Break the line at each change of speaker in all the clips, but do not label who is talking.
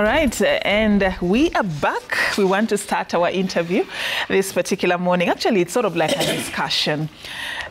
All right, and we are back. We want to start our interview this particular morning. Actually, it's sort of like a discussion,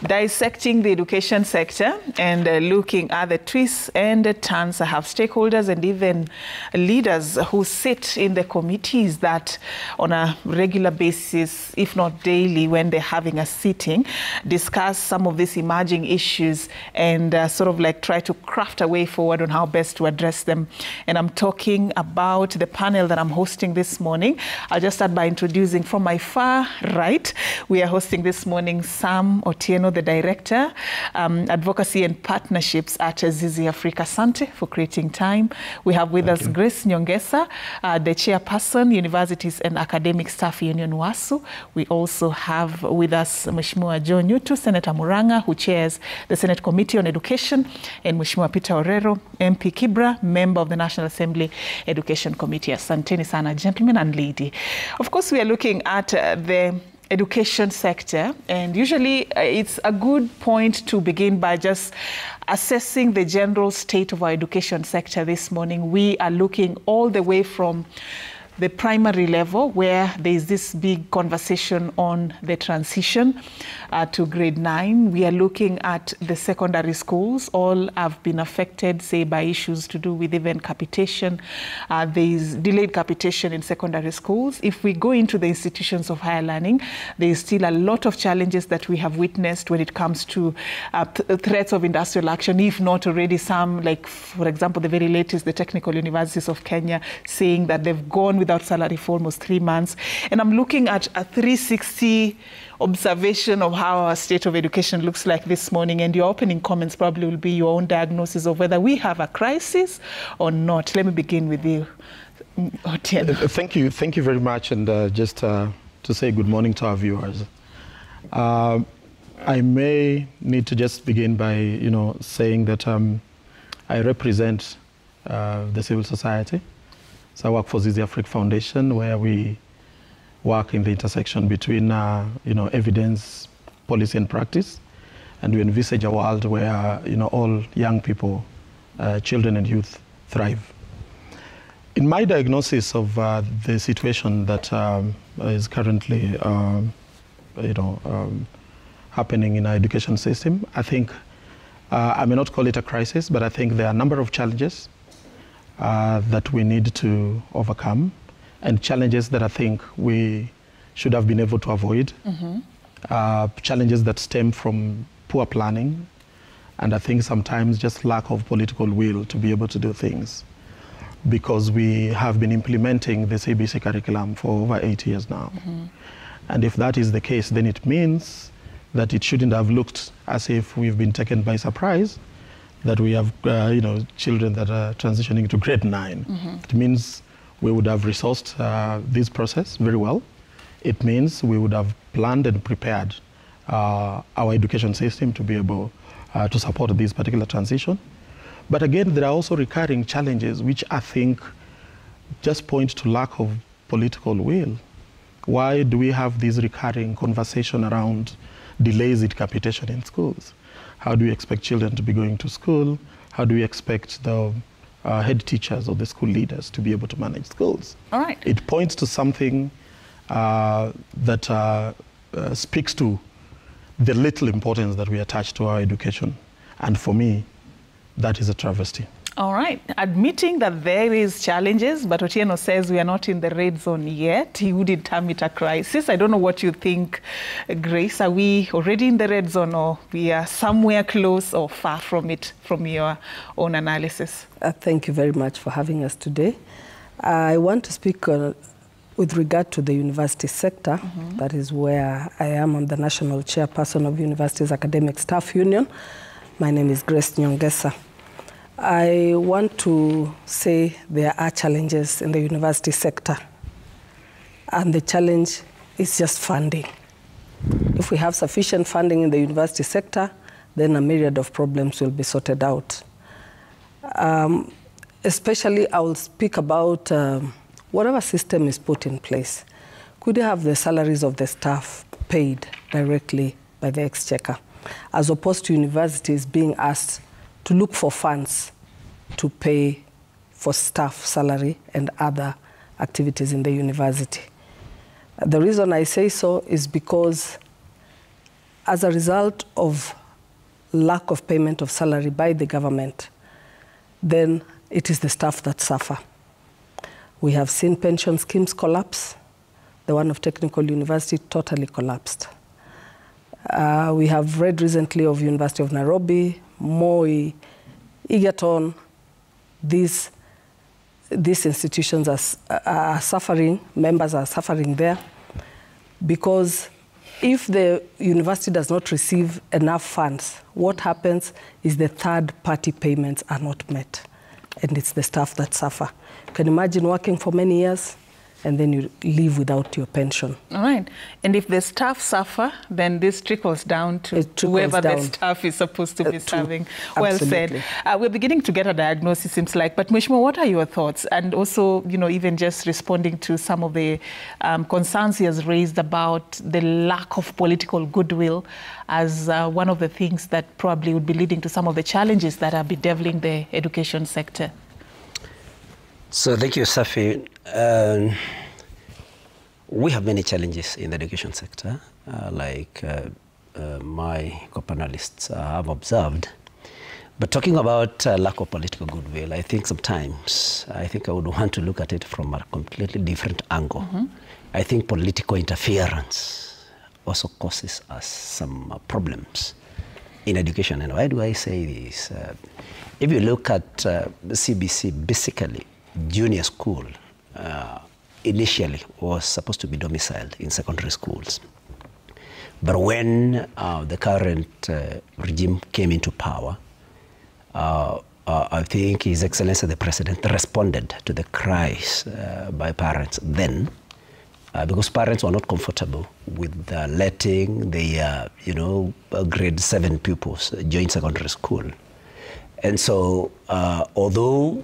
dissecting the education sector and looking at the twists and the turns. I have stakeholders and even leaders who sit in the committees that on a regular basis, if not daily, when they're having a sitting, discuss some of these emerging issues and sort of like try to craft a way forward on how best to address them. And I'm talking about the panel that I'm hosting this morning. I'll just start by introducing from my far right. We are hosting this morning Sam Otieno, the Director, Advocacy and Partnerships at Zizi Africa. Asante for creating time. We have with us Grace Nyongesa, the Chairperson, Universities and Academic Staff Union, WASU. We also have with us Mheshimiwa Joe Nyutu, Senator Muranga, who chairs the Senate Committee on Education, and Mheshimiwa Peter Orero, MP Kibra, member of the National Assembly Education Committee. Asanteni sana, gentlemen and lady. Of course, we are looking at the education sector, and usually it's a good point to begin by just assessing the general state of our education sector this morning. We are looking all the way from the primary level, where there is this big conversation on the transition to grade 9. We are looking at the secondary schools. All have been affected, say, by issues to do with even capitation. There is delayed capitation in secondary schools. If we go into the institutions of higher learning, there is still a lot of challenges that we have witnessed when it comes to threats of industrial action, if not already some, like, for example, the very latest, the Technical Universities of Kenya, saying that they've gone without salary for almost 3 months. And I'm looking at a 360 observation of how our state of education looks like this morning. And your opening comments probably will be your own diagnosis of whether we have a crisis or not. Let me begin with you, Otieno.
Thank you very much. And just to say good morning to our viewers. I may need to just begin by, saying that I represent the civil society. So I work for Zizi Africa Foundation, where we work in the intersection between, evidence, policy, and practice. And we envisage a world where, all young people, children and youth thrive. In my diagnosis of the situation that is currently, happening in our education system, I think, I may not call it a crisis, but I think there are a number of challenges that we need to overcome, and challenges that I think we should have been able to avoid. Challenges that stem from poor planning, and I think sometimes just lack of political will to be able to do things, because we have been implementing the CBC curriculum for over 8 years now. And if that is the case, then it means that it shouldn't have looked as if we've been taken by surprise, that we have, children that are transitioning to grade 9. It means we would have resourced this process very well. It means we would have planned and prepared our education system to be able to support this particular transition. But again, there are also recurring challenges which I think just point to lack of political will. Why do we have this recurring conversation around delays in capitation in schools? How do we expect children to be going to school? How do we expect the head teachers or the school leaders to be able to manage schools?
All right.
It points to something that speaks to the little importance that we attach to our education. And for me, that is a travesty.
All right. Admitting that there is challenges, but Otieno says we are not in the red zone yet. He wouldn't term it a crisis. I don't know what you think, Grace. Are we already in the red zone, or we are somewhere close or far from it, from your own analysis?
Thank you very much for having us today. I want to speak with regard to the university sector. That is where I am. I'm the National Chairperson of Universities Academic Staff Union. My name is Grace Nyongesa. I want to say there are challenges in the university sector, and the challenge is just funding. If we have sufficient funding in the university sector, then a myriad of problems will be sorted out. Especially, I will speak about whatever system is put in place. Could you have the salaries of the staff paid directly by the Exchequer, as opposed to universities being asked to look for funds to pay for staff salary and other activities in the university. The reason I say so is because as a result of lack of payment of salary by the government, then it is the staff that suffer. We have seen pension schemes collapse. The one of Technical University totally collapsed. We have read recently of University of Nairobi, Moi, Egerton. These institutions are suffering, members are suffering there, because if the university does not receive enough funds, what happens is the third-party payments are not met, and it's the staff that suffer. You can imagine working for many years, and then you leave without your pension.
All right. And if the staff suffer, then this trickles down to whoever the staff is supposed to be serving. Well said. We're beginning to get a diagnosis, seems like. But Mheshimiwa, what are your thoughts? And also, you know, even just responding to some of the concerns he has raised about the lack of political goodwill as one of the things that probably would be leading to some of the challenges that are bedeviling the education sector.
So thank you, Safi. We have many challenges in the education sector, like my co-panelists have observed. But talking about lack of political goodwill, I think sometimes, I would want to look at it from a completely different angle. Mm-hmm. I think political interference also causes us some problems in education. And why do I say this? If you look at CBC, basically, junior school initially was supposed to be domiciled in secondary schools. But when the current regime came into power, I think His Excellency the President responded to the cries by parents then, because parents were not comfortable with letting the grade 7 pupils join secondary school. And so, although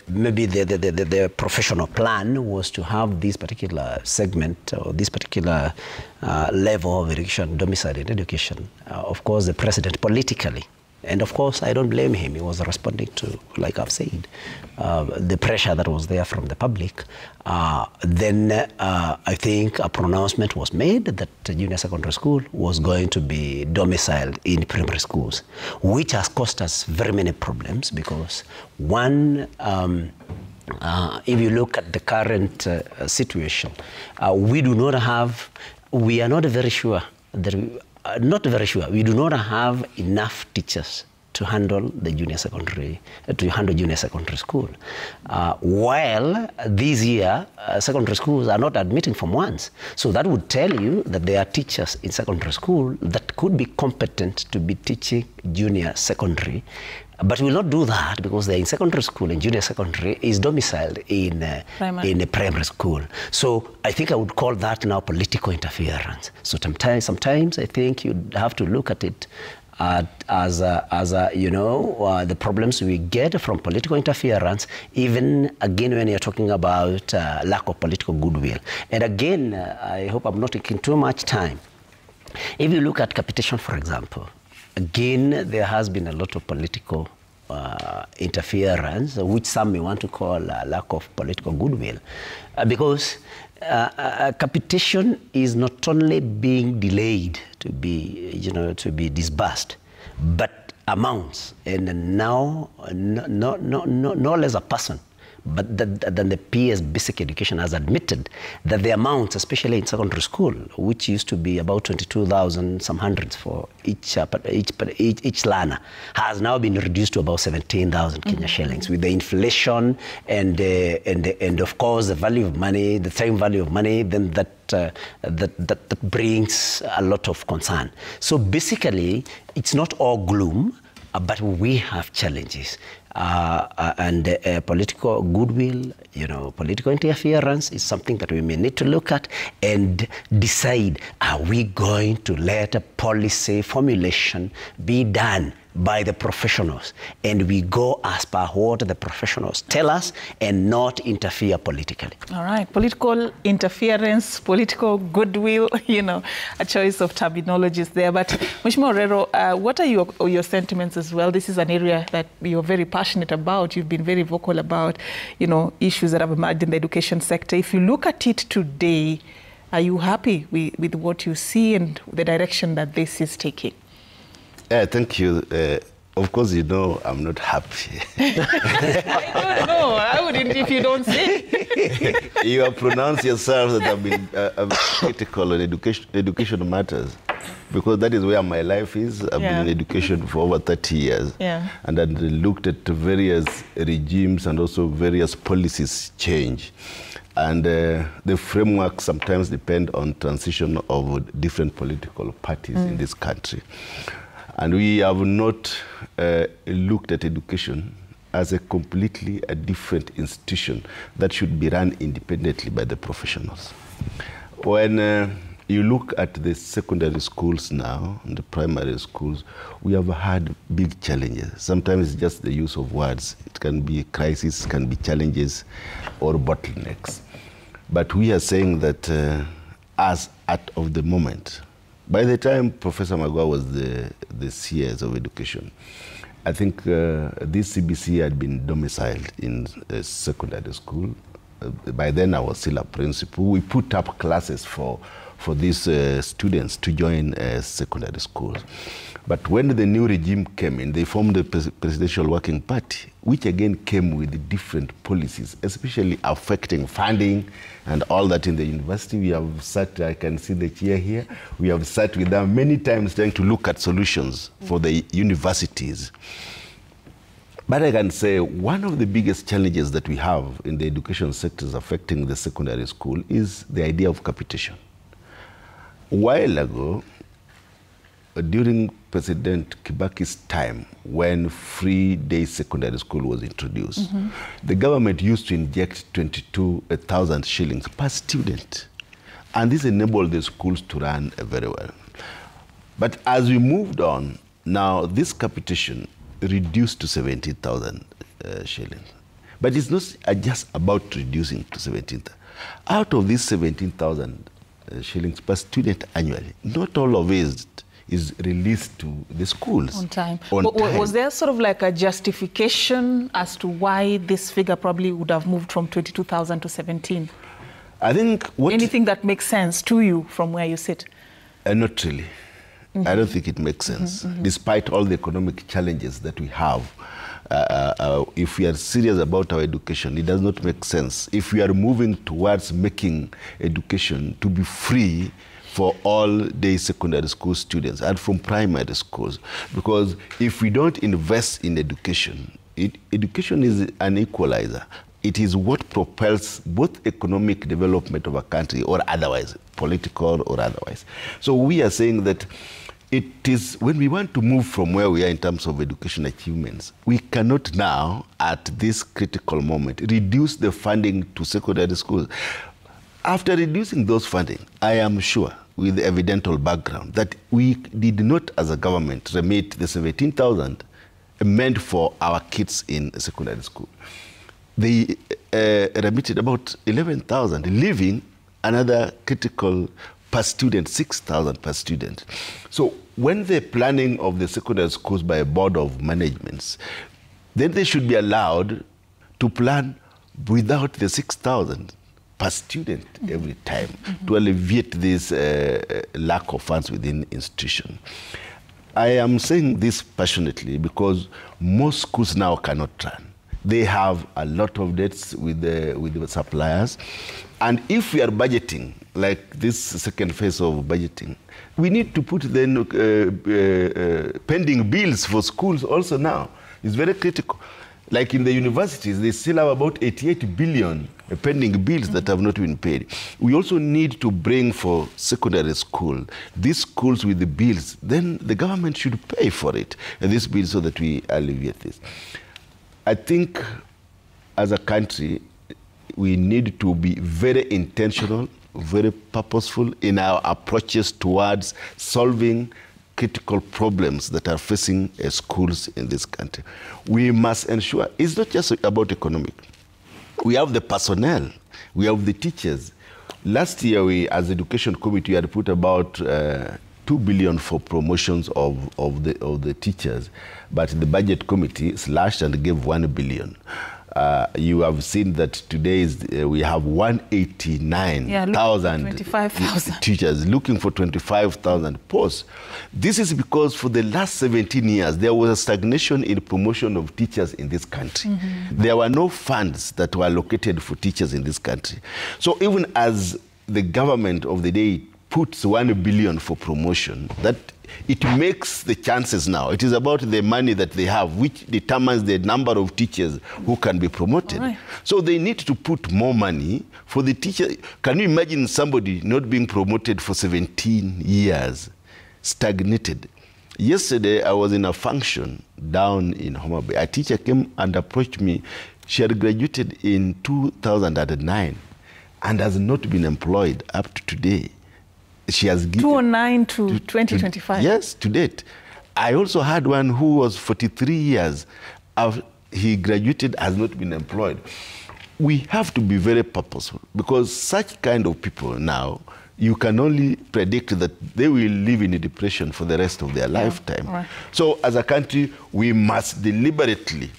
maybe the professional plan was to have this particular segment or this particular level of education domiciled in education, of course, the president politically, and of course, I don't blame him. He was responding to, like I've said, the pressure that was there from the public. Then I think a pronouncement was made that junior secondary school was going to be domiciled in primary schools, which has caused us very many problems because one, if you look at the current situation, we are not very sure that we do not have enough teachers to handle the junior secondary school. While this year, secondary schools are not admitting Form 1s. So that would tell you that there are teachers in secondary school that could be competent to be teaching junior secondary, but will not do that because they're in secondary school and junior secondary is domiciled in a primary school. So I think I would call that now political interference. So sometimes I think you'd have to look at it as the problems we get from political interference, even again when you're talking about lack of political goodwill. And again, I hope I'm not taking too much time. If you look at capitation, for example, again, there has been a lot of political interference, which some may want to call a lack of political goodwill, because capitation is not only being delayed to be disbursed, but amounts, and now no less a person but than the PS Basic Education has admitted that the amounts, especially in secondary school, which used to be about 22,000 some hundreds for each learner, has now been reduced to about 17,000 Kenya shillings with the inflation and of course the value of money, the same value of money. Then that brings a lot of concern. So basically, it's not all gloom, but we have challenges. And political goodwill, political interference is something that we may need to look at and decide, are we going to let a policy formulation be done by the professionals, and we go as per what the professionals tell us and not interfere politically.
All right, political interference, political goodwill, you know, a choice of terminologies there. But Mheshimiwa Orero, what are your sentiments as well? This is an area that you're very passionate about. You've been very vocal about, you know, issues that have emerged in the education sector. If you look at it today, are you happy with what you see and the direction that this is taking?
Thank you. Of course, you know, I'm not happy.
I don't know. I wouldn't if you don't say.
You have pronounced yourself that I've been critical on education matters, because that is where my life is. I've been in education for over 30 years. And I've looked at various regimes and also various policies change. And the framework sometimes depend on transition of different political parties in this country. And we have not looked at education as a completely different institution that should be run independently by the professionals. When you look at the secondary schools now, and the primary schools, we have had big challenges. Sometimes it's just the use of words. It can be a crisis, can be challenges, or bottlenecks. But we are saying that as at of the moment, by the time Professor Magua was the CS of education, I think this CBC had been domiciled in a secondary school. By then I was still a principal. We put up classes for these students to join secondary schools. But when the new regime came in, they formed the Presidential Working Party, which again came with different policies, especially affecting funding and all that in the university. We have sat, I can see the chair here, we have sat with them many times trying to look at solutions for the universities. But I can say one of the biggest challenges that we have in the education sectors affecting the secondary school is the idea of capitation. A while ago, during President Kibaki's time, when free-day secondary school was introduced, the government used to inject 22,000 shillings per student. And this enabled the schools to run very well. But as we moved on, now this capitation reduced to 17,000 shillings. But it's not just about reducing to 17,000. Out of these 17,000 shillings per student annually, not all of it is released to the schools.
On time. Was there sort of like a justification as to why this figure probably would have moved from 22,000 to 17?
I think
anything that makes sense to you from where you sit?
Not really. I don't think it makes sense. Despite all the economic challenges that we have, if we are serious about our education, it does not make sense. If we are moving towards making education to be free for all day secondary school students and from primary schools, because if we don't invest in education, education is an equalizer. It is what propels both economic development of a country or otherwise, political or otherwise. So we are saying that it is when we want to move from where we are in terms of education achievements, we cannot now, at this critical moment, reduce the funding to secondary schools. After reducing those funding, I am sure, with evidential background, that we did not, as a government, remit the 17,000 meant for our kids in secondary school. They remitted about 11,000, leaving another critical per student, 6,000 per student. So when the planning of the secondary schools by a board of managements, then they should be allowed to plan without the 6,000 per student every time to alleviate this lack of funds within institution. I am saying this passionately because most schools now cannot run. They have a lot of debts with the suppliers. And if we are budgeting, like this second phase of budgeting, we need to put then pending bills for schools also now. It's very critical. Like in the universities, they still have about 88 billion pending bills that have not been paid. We also need to bring for secondary school, these schools with the bills, then the government should pay for it, these bills, so that we alleviate this. I think as a country, we need to be very intentional, very purposeful in our approaches towards solving critical problems that are facing schools in this country. We must ensure it's not just about economic. We have the personnel, we have the teachers. Last year, we, as Education Committee, had put about 2 billion for promotions of the teachers, but the Budget Committee slashed and gave 1 billion. You have seen that today we have 189,000 teachers looking for 25,000 posts. This is because for the last 17 years, there was a stagnation in promotion of teachers in this country. There were no funds that were allocated for teachers in this country. So even as the government of the day puts 1 billion for promotion, that it makes the chances now. It is about the money that they have, which determines the number of teachers who can be promoted. Right. So they need to put more money for the teacher. Can you imagine somebody not being promoted for 17 years, stagnated? Yesterday, I was in a function down in Homa Bay. A teacher came and approached me. She had graduated in 2009 and has not been employed up to today. She has
2009 to 2025.
Yes, to date. I also had one who was 43 years. He graduated, has not been employed. We have to be very purposeful because such kind of people now, you can only predict that they will live in a depression for the rest of their lifetime. Right. So as a country, we must deliberately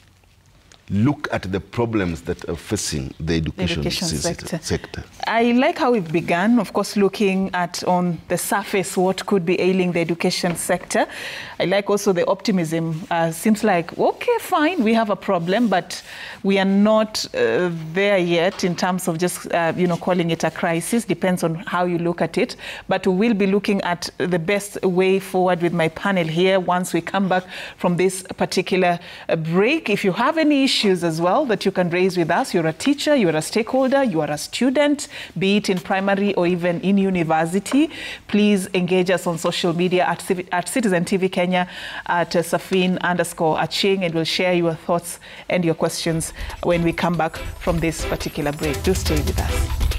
look at the problems that are facing the education sector.
I like how we've begun, of course, looking at on the surface what could be ailing the education sector. I like also the optimism. Seems like, okay, fine, we have a problem, but we are not there yet in terms of just, calling it a crisis. Depends on how you look at it. But we will be looking at the best way forward with my panel here once we come back from this particular break. If you have any issues as well that you can raise with us, you're a teacher, you're a stakeholder, you are a student, be it in primary or even in university, please engage us on social media at Citizen TV Kenya, at Safin_Aching, and we'll share your thoughts and your questions when we come back from this particular break. Do stay with us.